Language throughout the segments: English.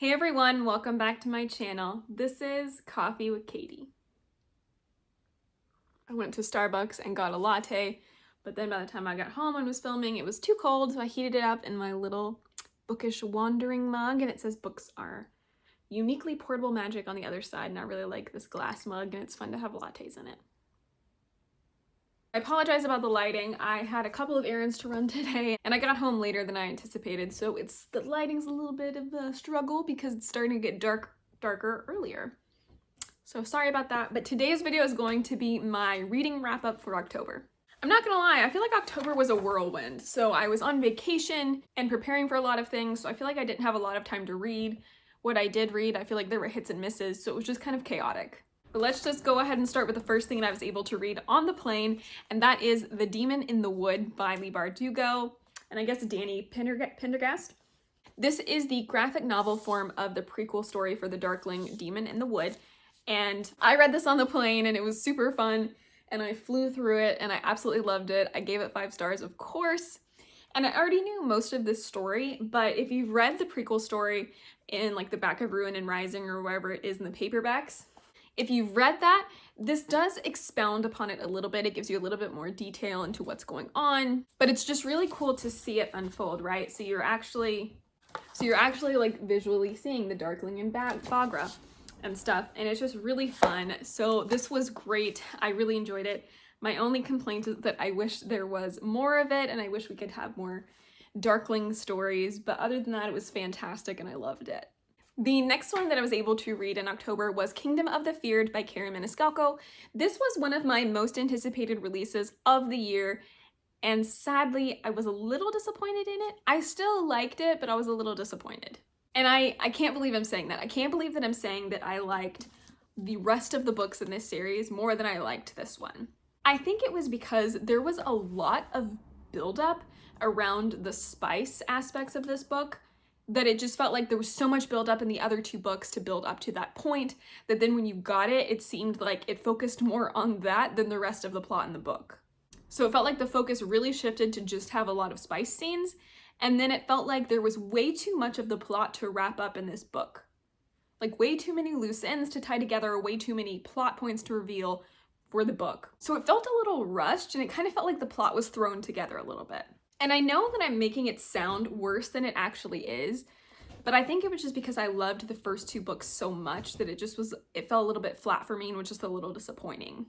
Hey everyone, welcome back to my channel. This is Coffee with Katie. I went to Starbucks and got a latte, but then by the time I got home and was filming, it was too cold, so I heated it up in my little bookish wandering mug, and it says books are uniquely portable magic on the other side, and I really like this glass mug, and it's fun to have lattes in it. I apologize about the lighting. I had a couple of errands to run today and I got home later than I anticipated, so the lighting's a little bit of a struggle because it's starting to get darker earlier. So sorry about that, but today's video is going to be my reading wrap up for October. I'm not gonna lie, I feel like October was a whirlwind. So I was on vacation and preparing for a lot of things, so I feel like I didn't have a lot of time to read. What I did read, I feel like there were hits and misses, so it was just kind of chaotic. But let's just go ahead and start with the first thing that I was able to read on the plane, and that is The Demon in the Wood by Leigh Bardugo, and I guess Danny Pendergast. This is the graphic novel form of the prequel story for The Darkling Demon in the Wood, and I read this on the plane and it was super fun, and I flew through it and I absolutely loved it. I gave it 5 stars, of course. And I already knew most of this story, but if you've read the prequel story in like the back of Ruin and Rising or wherever it is in the paperbacks, if you've read that, this does expound upon it a little bit. It gives you a little bit more detail into what's going on, but it's just really cool to see it unfold, right? So you're actually like visually seeing the Darkling and Baghra and stuff, and it's just really fun. So this was great. I really enjoyed it. My only complaint is that I wish there was more of it, and I wish we could have more Darkling stories, but other than that, it was fantastic and I loved it. The next one that I was able to read in October was Kingdom of the Feared by Karen Maniscalco. This was one of my most anticipated releases of the year, and sadly, I was a little disappointed in it. I still liked it, but I was a little disappointed. And I can't believe I'm saying that. I can't believe that I'm saying that I liked the rest of the books in this series more than I liked this one. I think it was because there was a lot of buildup around the spice aspects of this book, that it just felt like there was so much build up in the other 2 books to build up to that point, that then when you got it, it seemed like it focused more on that than the rest of the plot in the book. So it felt like the focus really shifted to just have a lot of spice scenes, and then it felt like there was way too much of the plot to wrap up in this book. Like way too many loose ends to tie together, way too many plot points to reveal for the book. So it felt a little rushed, and it kind of felt like the plot was thrown together a little bit. And I know that I'm making it sound worse than it actually is, but I think it was just because I loved the first 2 books so much that it felt a little bit flat for me and was just a little disappointing.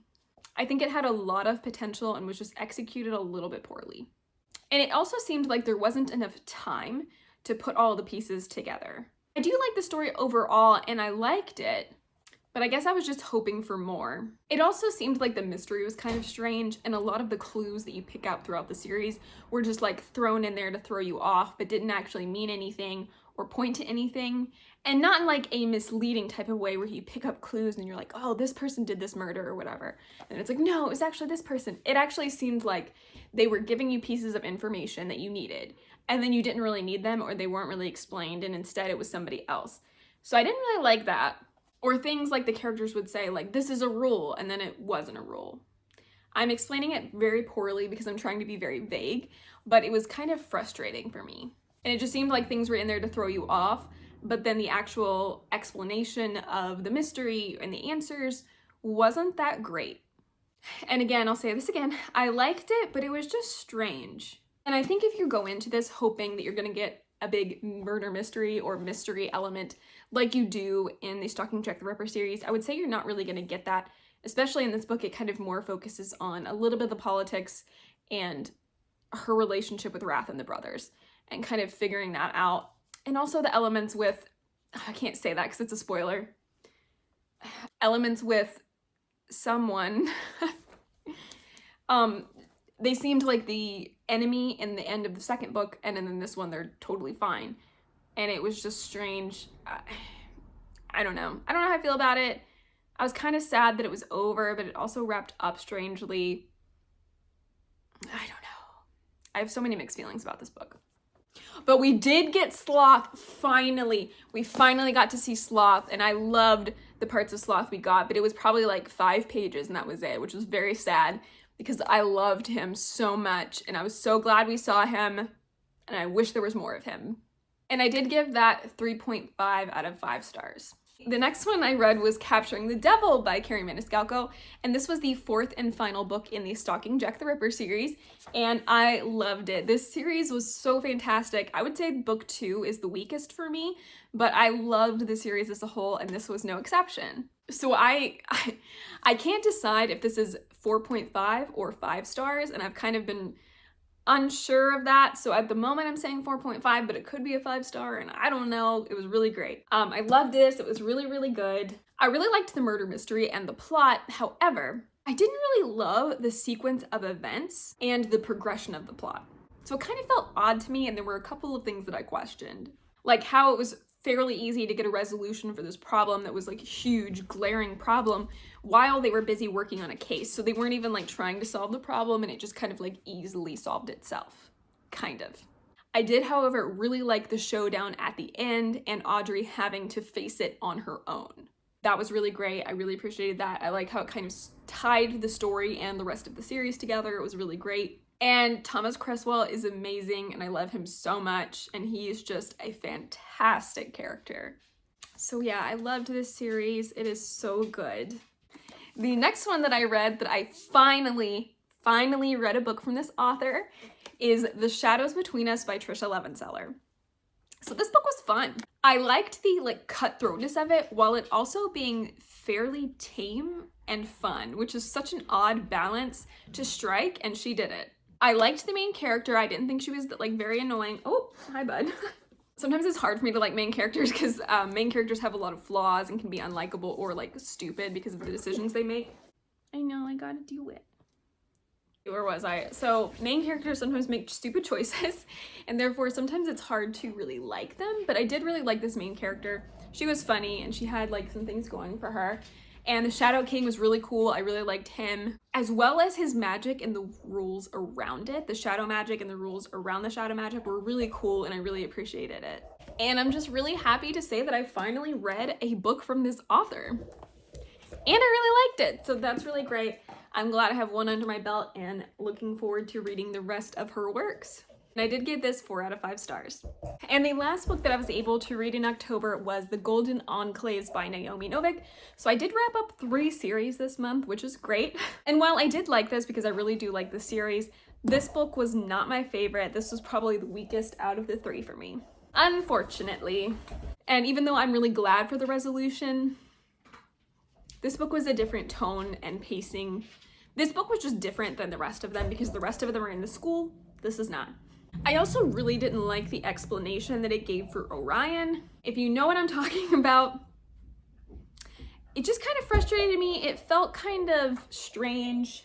I think it had a lot of potential and was just executed a little bit poorly. And it also seemed like there wasn't enough time to put all the pieces together. I do like the story overall and I liked it, but I guess I was just hoping for more. It also seemed like the mystery was kind of strange, and a lot of the clues that you pick out throughout the series were just like thrown in there to throw you off, but didn't actually mean anything or point to anything. And not in like a misleading type of way where you pick up clues and you're like, oh, this person did this murder or whatever. And it's like, no, it was actually this person. It actually seemed like they were giving you pieces of information that you needed, and then you didn't really need them, or they weren't really explained, and instead it was somebody else. So I didn't really like that. Or things like the characters would say, like, this is a rule, and then it wasn't a rule. I'm explaining it very poorly because I'm trying to be very vague, but it was kind of frustrating for me. And it just seemed like things were in there to throw you off, but then the actual explanation of the mystery and the answers wasn't that great. And again, I'll say this again, I liked it, but it was just strange. And I think if you go into this hoping that you're gonna get a big murder mystery or mystery element like you do in the Stalking Jack the Ripper series, I would say you're not really going to get that. Especially in this book, it kind of more focuses on a little bit of the politics and her relationship with Wrath and the brothers and kind of figuring that out. And also the elements with, I can't say that because it's a spoiler, elements with someone. They seemed like the enemy in the end of the second book, and then in this one they're totally fine. And it was just strange. I don't know. I don't know how I feel about it. I was kind of sad that it was over, but it also wrapped up strangely. I don't know. I have so many mixed feelings about this book. But we did get Sloth, finally. We finally got to see Sloth, and I loved the parts of Sloth we got, but it was probably like 5 pages and that was it, which was very sad because I loved him so much, and I was so glad we saw him, and I wish there was more of him. And I did give that 3.5 out of 5 stars. The next one I read was Capturing the Devil by Kerri Maniscalco, and this was the 4th and final book in the Stalking Jack the Ripper series, and I loved it. This series was so fantastic. I would say book 2 is the weakest for me, but I loved the series as a whole, and this was no exception. So I can't decide if this is 4.5 or 5 stars, and I've kind of been unsure of that, so at the moment I'm saying 4.5, but it could be a 5-star, and I don't know. It was really great. I loved this. It was really, really good. I really liked the murder mystery and the plot. However, I didn't really love the sequence of events and the progression of the plot. So it kind of felt odd to me, and there were a couple of things that I questioned. Like how it was fairly easy to get a resolution for this problem that was like a huge, glaring problem while they were busy working on a case. So they weren't even like trying to solve the problem, and it just kind of like easily solved itself. Kind of. I did, however, really like the showdown at the end and Audrey having to face it on her own. That was really great. I really appreciated that. I like how it kind of tied the story and the rest of the series together. It was really great. And Thomas Cresswell is amazing, and I love him so much, and he is just a fantastic character. So yeah, I loved this series. It is so good. The next one that I read that I finally read a book from this author is The Shadows Between Us by Tricia Levenseller. So this book was fun. I liked the like cutthroatness of it while it also being fairly tame and fun, which is such an odd balance to strike, and she did it. I liked the main character. I didn't think she was like very annoying. Oh, hi bud. Sometimes it's hard for me to like main characters because main characters have a lot of flaws and can be unlikable or like stupid because of the decisions they make. I know, I gotta do it. Where was I? So main characters sometimes make stupid choices, and therefore sometimes it's hard to really like them, but I did really like this main character. She was funny and she had like some things going for her. And the Shadow King was really cool. I really liked him, as well as his magic and the rules around it. The shadow magic and the rules around the shadow magic were really cool, and I really appreciated it. And I'm just really happy to say that I finally read a book from this author. And I really liked it, so that's really great. I'm glad I have one under my belt and looking forward to reading the rest of her works. And I did give this 4 out of 5 stars. And the last book that I was able to read in October was The Golden Enclaves by Naomi Novik. So I did wrap up 3 series this month, which is great. And while I did like this because I really do like the series, this book was not my favorite. This was probably the weakest out of the 3 for me, unfortunately. And even though I'm really glad for the resolution, this book was a different tone and pacing. This book was just different than the rest of them because the rest of them are in the school. This is not. I also really didn't like the explanation that it gave for Orion. If you know what I'm talking about, it just kind of frustrated me. It felt kind of strange.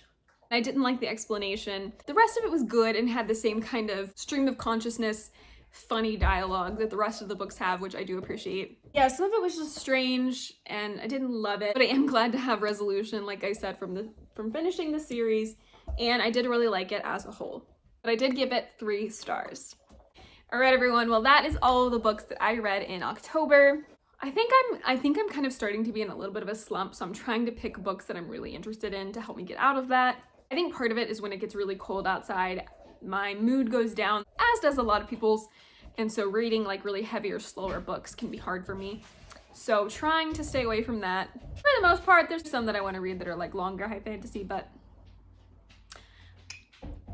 I didn't like the explanation. The rest of it was good and had the same kind of stream of consciousness, funny dialogue that the rest of the books have, which I do appreciate. Yeah, some of it was just strange and I didn't love it, but I am glad to have resolution, like I said, from finishing the series, and I did really like it as a whole. But I did give it 3 stars. All right, everyone. Well, that is all of the books that I read in October. I think I'm kind of starting to be in a little bit of a slump, so I'm trying to pick books that I'm really interested in to help me get out of that. I think part of it is when it gets really cold outside, my mood goes down, as does a lot of people's, and so reading like really heavy or slower books can be hard for me. So trying to stay away from that. For the most part, there's some that I want to read that are like longer high fantasy, but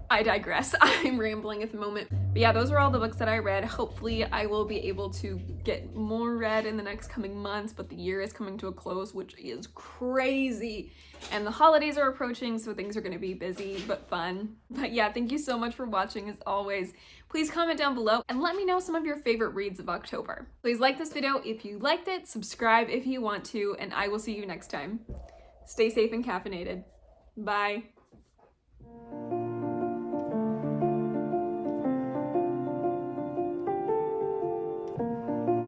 I digress. I'm rambling at the moment. But yeah, those are all the books that I read. Hopefully I will be able to get more read in the next coming months, but the year is coming to a close, which is crazy. And the holidays are approaching, so things are going to be busy but fun. But yeah, thank you so much for watching as always. Please comment down below and let me know some of your favorite reads of October. Please like this video if you liked it, subscribe if you want to, and I will see you next time. Stay safe and caffeinated. Bye.